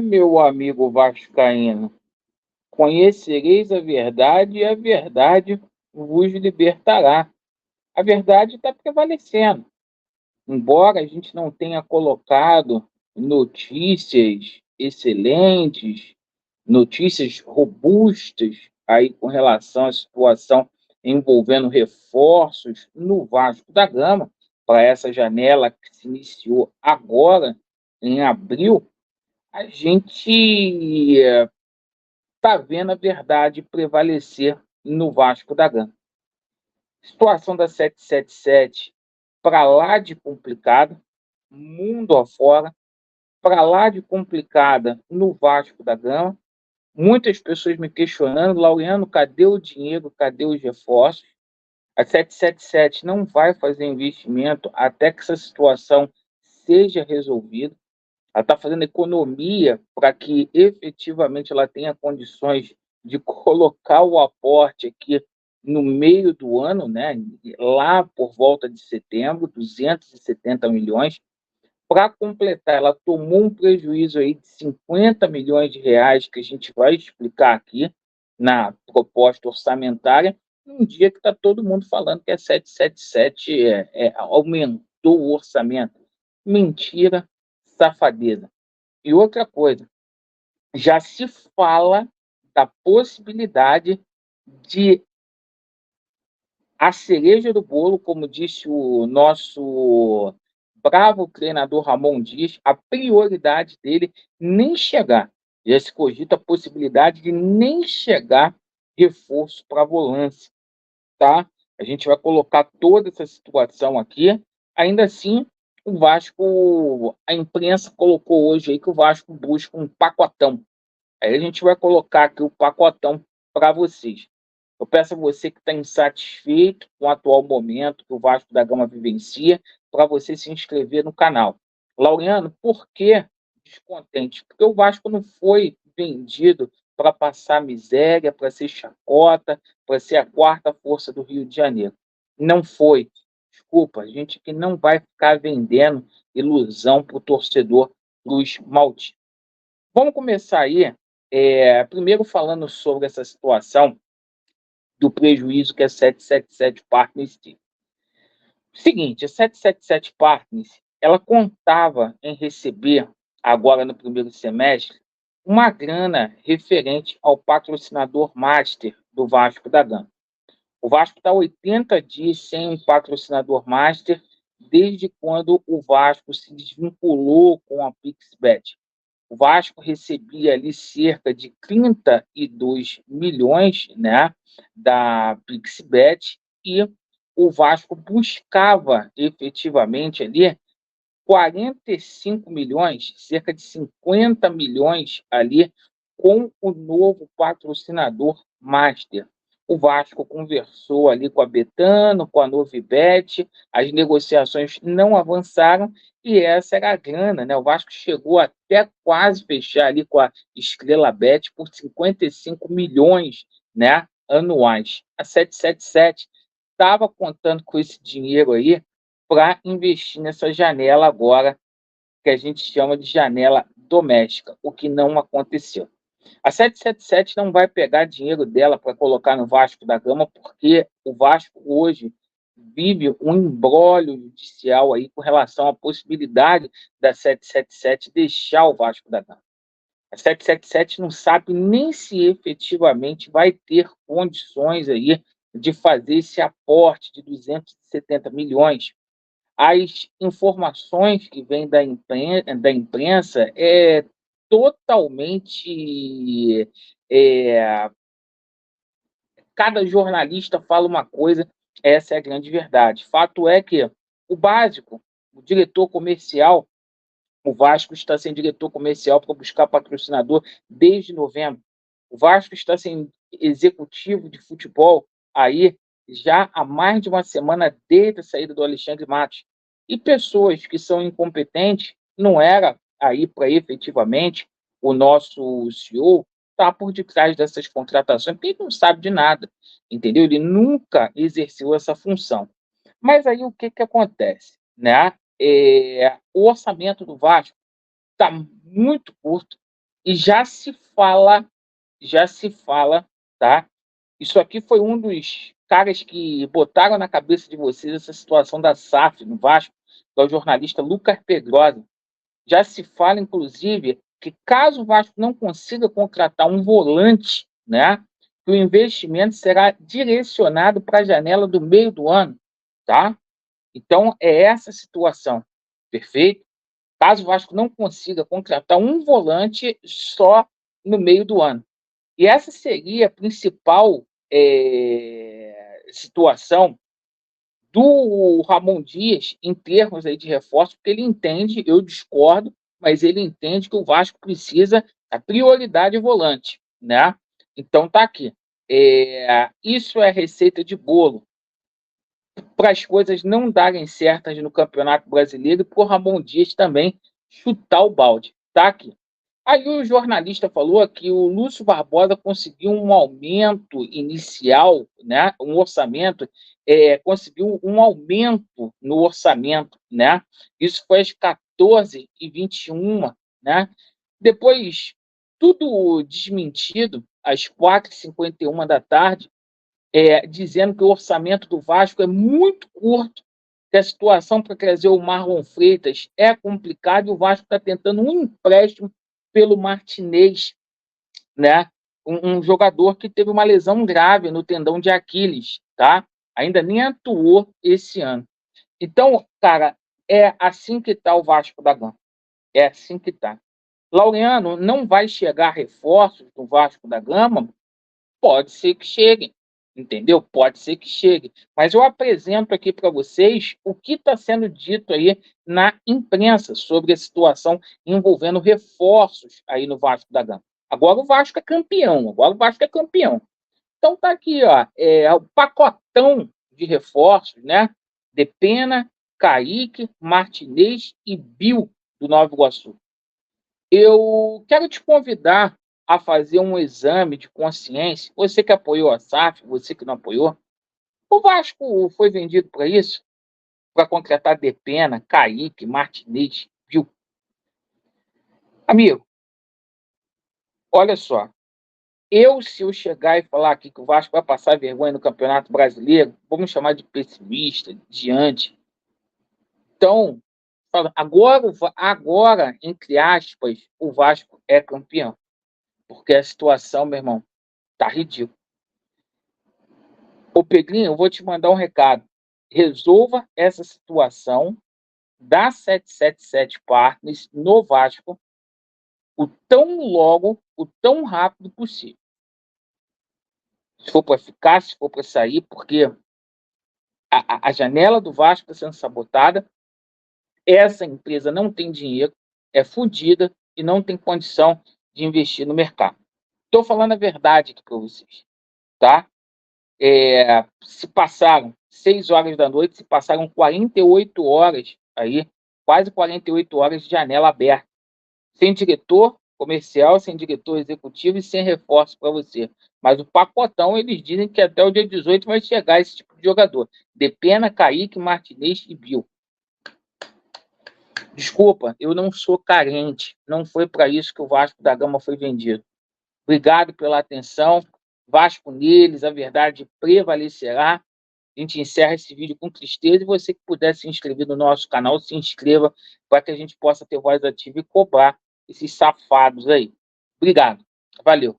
Meu amigo vascaíno, conhecereis a verdade e a verdade vos libertará. A verdade está prevalecendo. Embora a gente não tenha colocado notícias excelentes, notícias robustas aí com relação à situação envolvendo reforços no Vasco da Gama, para essa janela que se iniciou agora, em abril, a gente está vendo a verdade prevalecer no Vasco da Gama. Situação da 777 para lá de complicada, mundo afora, para lá de complicada no Vasco da Gama. Muitas pessoas me questionando, Laureano, cadê o dinheiro, cadê os reforços? A 777 não vai fazer investimento até que essa situação seja resolvida. Ela está fazendo economia para que efetivamente ela tenha condições de colocar o aporte aqui no meio do ano, né, lá por volta de setembro, 270 milhões. Para completar, ela tomou um prejuízo aí de 50 milhões de reais, que a gente vai explicar aqui na proposta orçamentária, num dia que está todo mundo falando que a 777 aumentou o orçamento. Mentira, safadeza. E outra coisa, já se fala da possibilidade de a cereja do bolo, como disse o nosso bravo treinador Ramon Dias, a prioridade dele nem chegar. Já se cogita a possibilidade de nem chegar reforço para a volância, tá? A gente vai colocar toda essa situação aqui. Ainda assim, o Vasco, a imprensa colocou hoje aí que o Vasco busca um pacotão. Aí a gente vai colocar aqui o pacotão para vocês. Eu peço a você que está insatisfeito com o atual momento que o Vasco da Gama vivencia, para você se inscrever no canal. Laureano, por que descontente? Porque o Vasco não foi vendido para passar miséria, para ser chacota, para ser a quarta força do Rio de Janeiro. Não foi. Desculpa, a gente que não vai ficar vendendo ilusão para o torcedor Cruz Maltino. Vamos começar aí, primeiro falando sobre essa situação do prejuízo que a 777 Partners teve. Seguinte, a 777 Partners, ela contava em receber, agora no primeiro semestre, uma grana referente ao patrocinador master do Vasco da Gama. O Vasco está 80 dias sem um patrocinador master, desde quando o Vasco se desvinculou com a Pixbet. O Vasco recebia ali cerca de 32 milhões, né, da Pixbet, e o Vasco buscava efetivamente ali 45 milhões, cerca de 50 milhões ali com o novo patrocinador master. O Vasco conversou ali com a Betano, com a Novibet, as negociações não avançaram e essa era a grana, né? O Vasco chegou até quase fechar ali com a Estrela Bet por 55 milhões, né, anuais. A 777 estava contando com esse dinheiro aí para investir nessa janela agora, que a gente chama de janela doméstica, o que não aconteceu. A 777 não vai pegar dinheiro dela para colocar no Vasco da Gama, porque o Vasco hoje vive um imbróglio judicial aí com relação à possibilidade da 777 deixar o Vasco da Gama. A 777 não sabe nem se efetivamente vai ter condições aí de fazer esse aporte de 270 milhões. As informações que vêm da imprensa é totalmente. É, cada jornalista fala uma coisa, essa é a grande verdade. Fato é que o básico, o diretor comercial, o Vasco está sem diretor comercial para buscar patrocinador desde novembro. O Vasco está sem executivo de futebol aí já há mais de uma semana desde a saída do Alexandre Matos. E pessoas que são incompetentes, não era aí para efetivamente o nosso CEO estar por detrás dessas contratações, porque ele não sabe de nada, entendeu? Ele nunca exerceu essa função. Mas aí o que acontece, né? O orçamento do Vasco está muito curto e já se fala, tá? Isso aqui foi um dos caras que botaram na cabeça de vocês essa situação da SAF no Vasco, que é o jornalista Lucas Pedrosa. Já se fala, inclusive, que caso o Vasco não consiga contratar um volante, né, que o investimento será direcionado para a janela do meio do ano, tá? Então, é essa a situação, perfeito? Caso o Vasco não consiga contratar um volante só no meio do ano. E essa seria a principal situação do Ramon Dias em termos aí de reforço, porque ele entende, eu discordo, mas ele entende que o Vasco precisa, a prioridade é volante, né? Então tá aqui. Isso é receita de bolo para as coisas não darem certas no Campeonato Brasileiro e para o Ramon Dias também chutar o balde. Tá aqui. Aí o jornalista falou que o Lúcio Barbosa conseguiu um aumento inicial, né, um orçamento, conseguiu um aumento no orçamento, né? Isso foi às 14h21, né? Depois, tudo desmentido, às 4h51 da tarde, dizendo que o orçamento do Vasco é muito curto, que a situação para trazer o Marlon Freitas é complicada e o Vasco está tentando um empréstimo pelo Martinez, né? Um jogador que teve uma lesão grave no tendão de Aquiles, tá? Ainda nem atuou esse ano. Então, cara, é assim que está o Vasco da Gama. É assim que está. Laureano, não vai chegar reforços do Vasco da Gama? Pode ser que cheguem, entendeu? Pode ser que chegue. Mas eu apresento aqui para vocês o que está sendo dito aí na imprensa sobre a situação envolvendo reforços aí no Vasco da Gama. Agora o Vasco é campeão, agora o Vasco é campeão. Então tá aqui, ó, o pacotão de reforços, né? Depena, Kaique, Martinez e Bill do Nova Iguaçu. Eu quero te convidar a fazer um exame de consciência. Você que apoiou a SAF, você que não apoiou. O Vasco foi vendido para isso? Para contratar Depena, Kaique, Martinez, viu? Amigo, olha só. Se eu chegar e falar aqui que o Vasco vai passar vergonha no Campeonato Brasileiro, vamos chamar de pessimista, diante. Então, agora, entre aspas, o Vasco é campeão. Porque a situação, meu irmão, tá ridícula. Ô Pedrinho, eu vou te mandar um recado. Resolva essa situação da 777 Partners no Vasco o tão rápido possível. Se for para ficar, se for para sair, porque a janela do Vasco está sendo sabotada, essa empresa não tem dinheiro, é fodida e não tem condição de investir no mercado. Estou falando a verdade aqui para vocês, tá? Se passaram 6 horas da noite, se passaram 48 horas aí, quase 48 horas de janela aberta, sem diretor comercial, sem diretor executivo e sem reforço para você. Mas o pacotão, eles dizem que até o dia 18 vai chegar esse tipo de jogador. Depena, Kaique, Martinez e Bill. Desculpa, eu não sou carente. Não foi para isso que o Vasco da Gama foi vendido. Obrigado pela atenção. Vasco neles, a verdade prevalecerá. A gente encerra esse vídeo com tristeza e você que puder se inscrever no nosso canal, se inscreva para que a gente possa ter voz ativa e cobrar esses safados aí. Obrigado. Valeu.